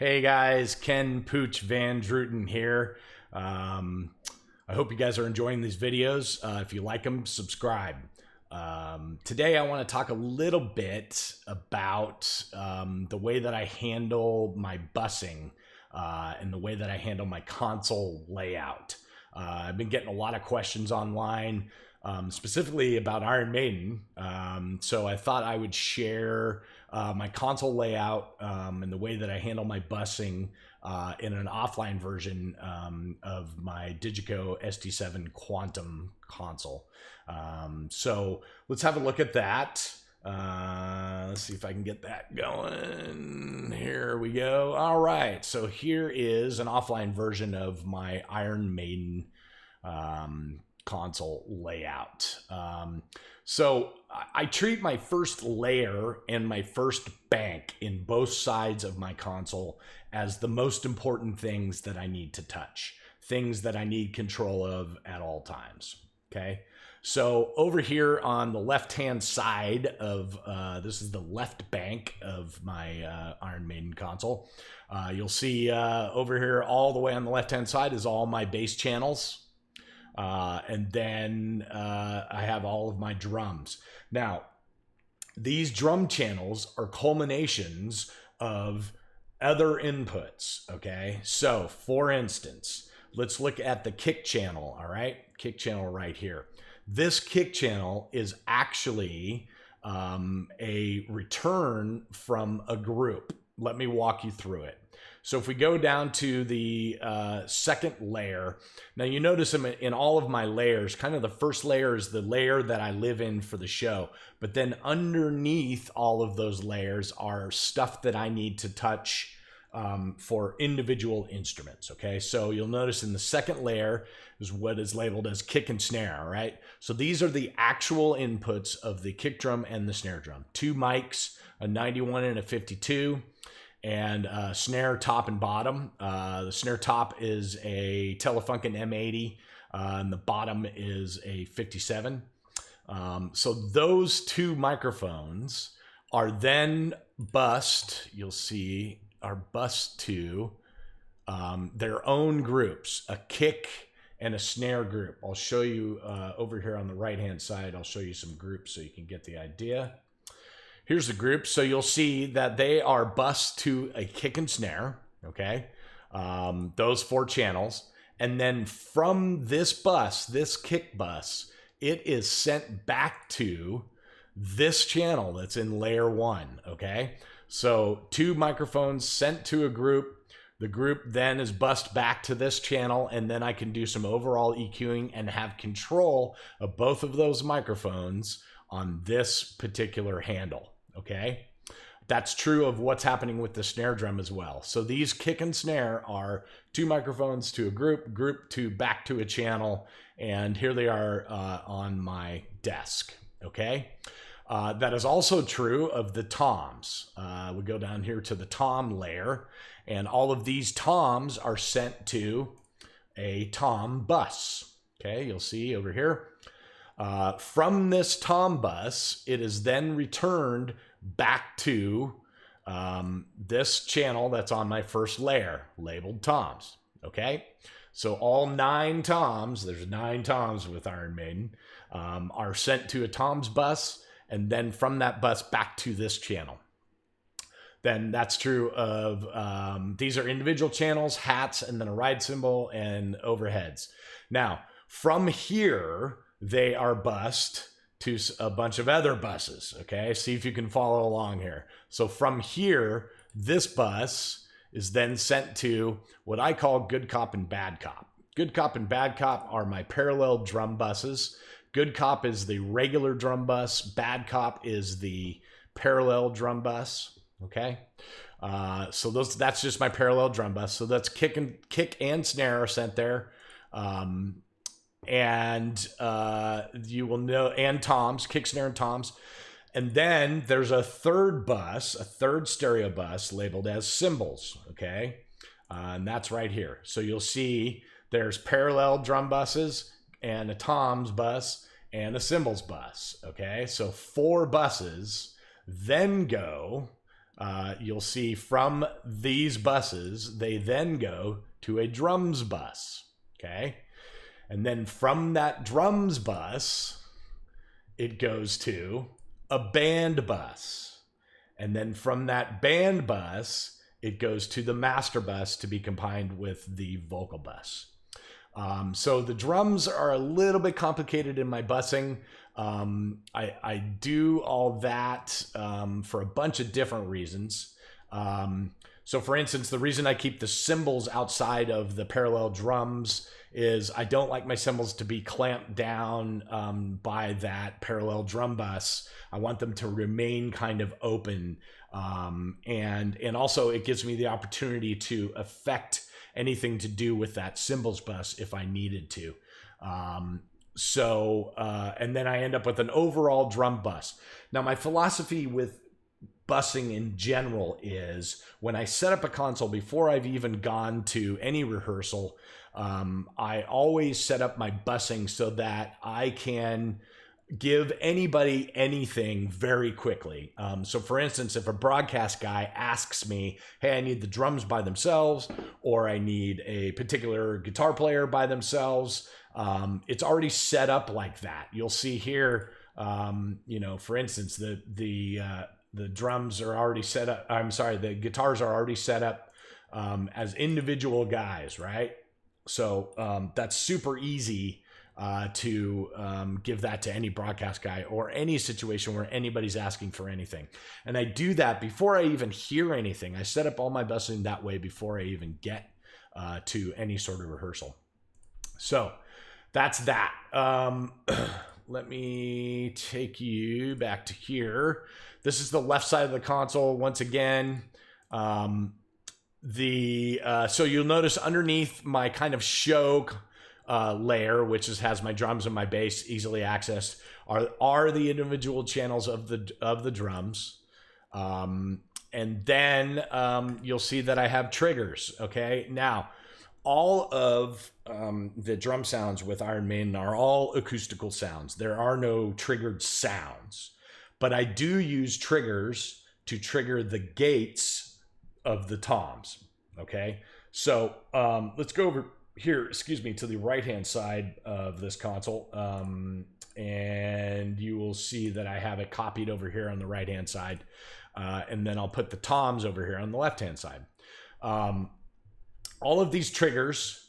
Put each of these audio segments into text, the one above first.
Hey guys, Ken Pooch Van Druten here. I hope you guys are enjoying these videos. If you like them, subscribe. Today I want to talk a little bit about the way that I handle my busing and the way that I handle my console layout. I've been getting a lot of questions online, specifically about Iron Maiden. So I thought I would share my console layout and the way that I handle my busing in an offline version of my Digico SD7 Quantum console. So let's have a look at that. Let's see if I can get that going. Here we go. All right. So here is an offline version of my Iron Maiden console layout. So I treat my first layer and my first bank in both sides of my console as the most important things that I need to touch, things that I need control of at all times. Okay. So over here on the left-hand side of, this is the left bank of my Iron Maiden console. You'll see over here all the way on the left-hand side is all my bass channels. And then I have all of my drums. Now, these drum channels are culminations of other inputs, okay? So, for instance, let's look at the kick channel, all right? Kick channel right here. This kick channel is actually a return from a group. Let me walk you through it. So if we go down to the second layer, now you notice in all of my layers, kind of the first layer is the layer that I live in for the show. But then underneath all of those layers are stuff that I need to touch for individual instruments, okay? So you'll notice in the second layer is what is labeled as kick and snare, all right? So these are the actual inputs of the kick drum and the snare drum. Two mics, a 91 and a 52. And snare top and bottom. The snare top is a Telefunken M80, and the bottom is a 57. So those two microphones are then bussed, you'll see, are bussed to their own groups, a kick and a snare group. I'll show you over here on the right-hand side, I'll show you some groups so you can get the idea. Here's the group. So you'll see that they are bused to a kick and snare, okay? Those four channels. And then from this bus, this kick bus, it is sent back to this channel that's in layer one, okay? So two microphones sent to a group. The group then is bused back to this channel, and then I can do some overall EQing and have control of both of those microphones on this particular handle. Okay, that's true of what's happening with the snare drum as well. So these kick and snare are two microphones to a group to back to a channel, and here they are on my desk. Okay, that is also true of the toms. We go down here to the tom layer, and all of these toms are sent to a tom bus. Okay, you'll see over here. From this tom bus, it is then returned back to this channel that's on my first layer, labeled toms, okay? So all 9 toms, there's 9 toms with Iron Maiden, are sent to a toms bus, and then from that bus back to this channel. Then that's true of, these are individual channels, hats, and then a ride cymbal and overheads. Now, from here, they are bused to a bunch of other buses, okay? See if you can follow along here. So from here, this bus is then sent to what I call good cop and bad cop. Good cop and bad cop are my parallel drum buses. Good cop is the regular drum bus. Bad cop is the parallel drum bus, okay? So that's just my parallel drum bus. So that's kick and snare are sent there. And you will know, and toms, kick, snare, and toms. And then there's a third bus, a third stereo bus labeled as cymbals, okay? And that's right here. So you'll see there's parallel drum buses and a toms bus and a cymbals bus, okay? So 4 buses then go you'll see from these buses, they then go to a drums bus, okay? And then from that drums bus, it goes to a band bus. And then from that band bus, it goes to the master bus to be combined with the vocal bus. So the drums are a little bit complicated in my busing. I do all that for a bunch of different reasons. So for instance, the reason I keep the cymbals outside of the parallel drums is I don't like my cymbals to be clamped down by that parallel drum bus. I want them to remain kind of open. And also it gives me the opportunity to affect anything to do with that cymbals bus if I needed to. And then I end up with an overall drum bus. Now, my philosophy with busing in general is when I set up a console before I've even gone to any rehearsal, I always set up my busing so that I can give anybody anything very quickly. So for instance, if a broadcast guy asks me, hey, I need the drums by themselves, or I need a particular guitar player by themselves, it's already set up like that. You'll see here, for instance, the drums are already set up. I'm sorry, the guitars are already set up as individual guys, right? So that's super easy to give that to any broadcast guy or any situation where anybody's asking for anything. And I do that before I even hear anything. I set up all my busing that way before I even get to any sort of rehearsal. So that's that. Let me take you back to here. This is the left side of the console. Once again, so you'll notice underneath my kind of show layer, which has my drums and my bass easily accessed, are the individual channels of the drums. And then you'll see that I have triggers. Okay, now all of the drum sounds with Iron Maiden are all acoustical sounds. There are no triggered sounds, but I do use triggers to trigger the gates of the toms. Okay, so let's go over here, to the right-hand side of this console. And you will see that I have it copied over here on the right-hand side. And then I'll put the toms over here on the left-hand side. All of these triggers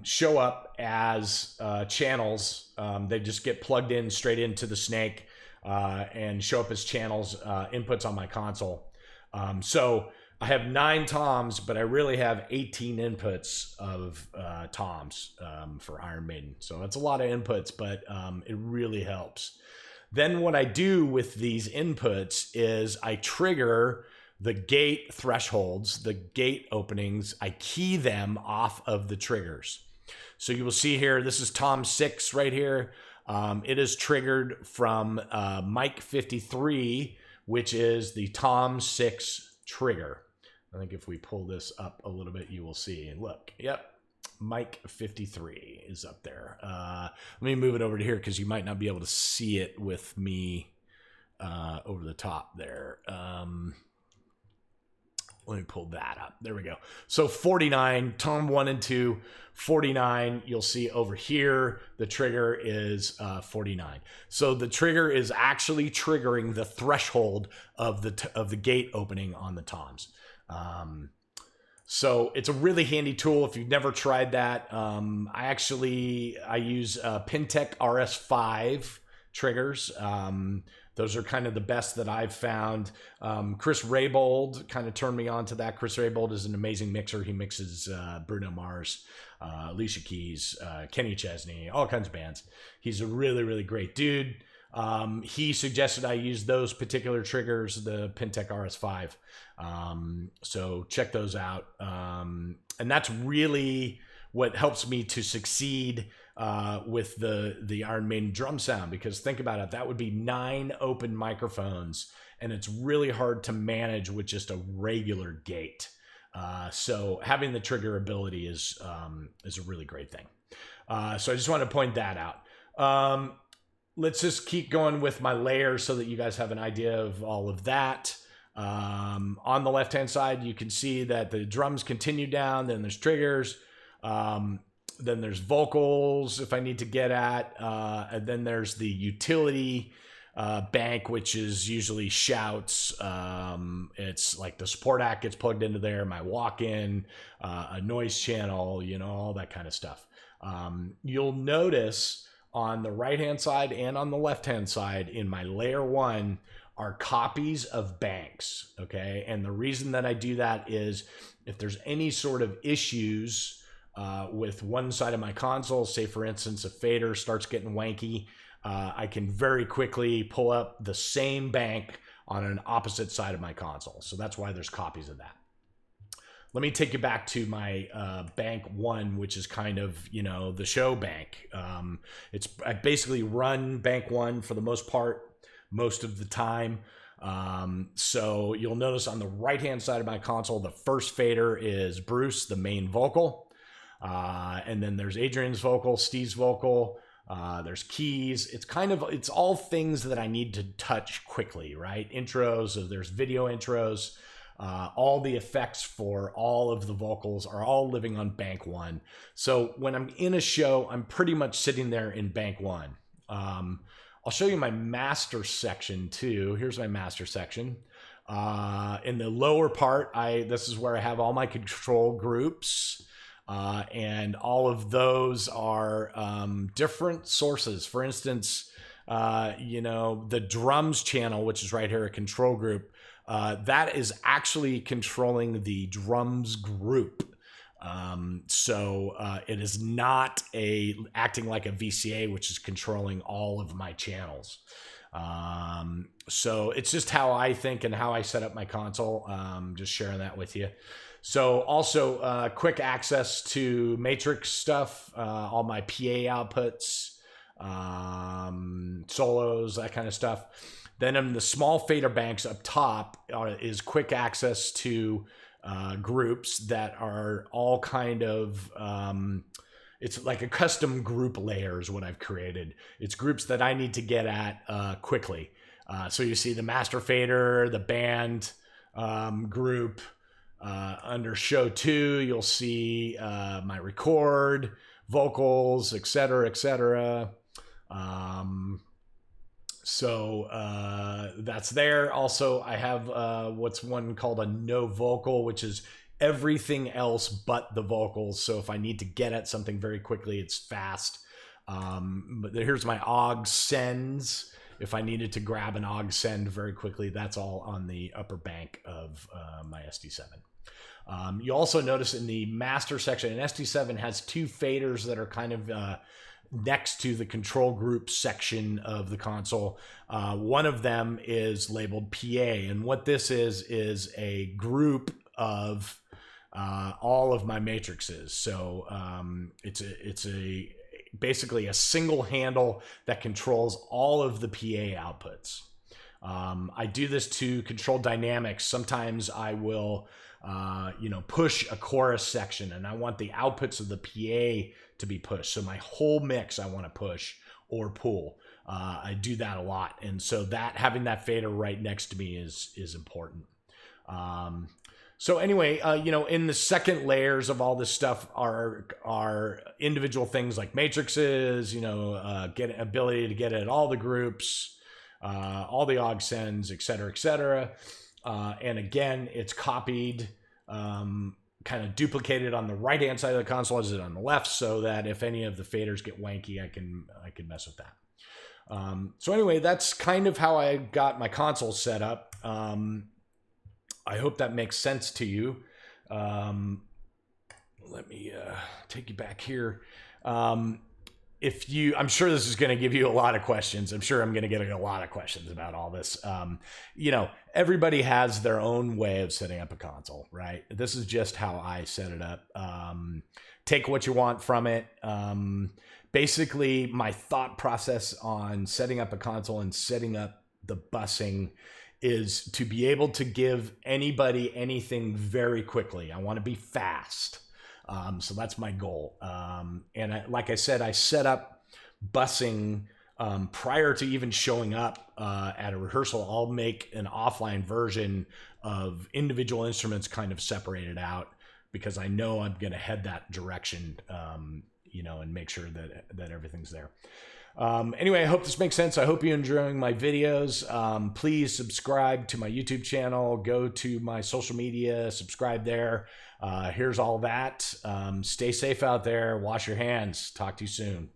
show up as channels. They just get plugged in straight into the snake and show up as channels, inputs on my console. So I have 9 toms, but I really have 18 inputs of toms for Iron Maiden. So that's a lot of inputs, but it really helps. Then what I do with these inputs is I trigger the gate thresholds, the gate openings. I key them off of the triggers. So you will see here, this is Tom 6 right here. It is triggered from mic 53, which is the Tom 6 trigger. I think if we pull this up a little bit, you will see. Look, yep, mic 53 is up there. Let me move it over to here because you might not be able to see it with me over the top there. Let me pull that up. There we go. So 49, Tom 1 and 2, 49. You'll see over here, the trigger is 49. So the trigger is actually triggering the threshold of the gate opening on the toms. So it's a really handy tool if you've never tried that. I use Pintec RS5 triggers. Those are kind of the best that I've found. Chris Raybould kind of turned me on to that. Chris Raybould is an amazing mixer. He mixes Bruno Mars, Alicia Keys, Kenny Chesney, all kinds of bands. He's a really, really great dude. He suggested I use those particular triggers, the Pintec RS5. So check those out. And that's really what helps me to succeed with the Iron Maiden drum sound, because think about it, that would be 9 open microphones, and it's really hard to manage with just a regular gate. So having the trigger ability is a really great thing. So I just want to point that out. Let's just keep going with my layers so that you guys have an idea of all of that. On the left-hand side, you can see that the drums continue down, then there's triggers, then there's vocals if I need to get at, and then there's the utility bank, which is usually shouts. It's like the support act gets plugged into there, my walk-in, a noise channel, you know, all that kind of stuff. You'll notice on the right-hand side and on the left-hand side in my layer 1 are copies of banks, okay? And the reason that I do that is if there's any sort of issues with one side of my console, say for instance, a fader starts getting wanky, I can very quickly pull up the same bank on an opposite side of my console. So that's why there's copies of that. Let me take you back to my bank 1, which is kind of, you know, the show bank. I basically run bank 1 for the most part, most of the time. So you'll notice on the right-hand side of my console, the first fader is Bruce, the main vocal. And then there's Adrian's vocal, Steve's vocal. There's keys. It's all things that I need to touch quickly, right? Intros, so there's video intros. All the effects for all of the vocals are all living on bank 1. So when I'm in a show, I'm pretty much sitting there in bank 1. I'll show you my master section too. Here's my master section. In the lower part, this is where I have all my control groups. And all of those are different sources. For instance, you know, the drums channel, which is right here, a control group, that is actually controlling the drums group. So it is not acting like a VCA, which is controlling all of my channels. So it's just how I think and how I set up my console. Just sharing that with you. So also quick access to matrix stuff, all my PA outputs, solos, that kind of stuff. Then in the small fader banks up top is quick access to groups that are all kind of, it's like a custom group layer is what I've created. It's groups that I need to get at quickly. So you see the master fader, the band group. Under show 2, you'll see my record, vocals, etc., etc. So that's there. Also, I have what's one called a no vocal, which is everything else but the vocals. So if I need to get at something very quickly, it's fast. But here's my Ogg Sends. If I needed to grab an Ogg Send very quickly, that's all on the upper bank of my SD7. You also notice in the master section, an SD7 has 2 faders that are kind of next to the control group section of the console. One of them is labeled PA, and what this is a group of all of my matrices. So it's basically a single handle that controls all of the PA outputs. I do this to control dynamics. Sometimes I will push a chorus section and I want the outputs of the PA to be pushed. So my whole mix I want to push or pull. I do that a lot. And so having that fader right next to me is important. So anyway, in the second layers of all this stuff are individual things like matrices, get ability to get at all the groups, all the Ogg Sends, et cetera, et cetera. And again, it's copied, kind of duplicated on the right-hand side of the console as it on the left, so that if any of the faders get wanky, I can mess with that. So anyway, that's kind of how I got my console set up. I hope that makes sense to you. Let me take you back here. I'm sure this is going to give you a lot of questions. I'm sure I'm going to get a lot of questions about all this. Everybody has their own way of setting up a console, right? This is just how I set it up. Take what you want from it. Basically, my thought process on setting up a console and setting up the busing is to be able to give anybody anything very quickly. I want to be fast. So that's my goal. And like I said, I set up busing prior to even showing up at a rehearsal, I'll make an offline version of individual instruments kind of separated out, because I know I'm going to head that direction, you know, and make sure that everything's there. Anyway, I hope this makes sense. I hope you're enjoying my videos. Please subscribe to my YouTube channel. Go to my social media, subscribe there. Here's all that. Stay safe out there. Wash your hands. Talk to you soon.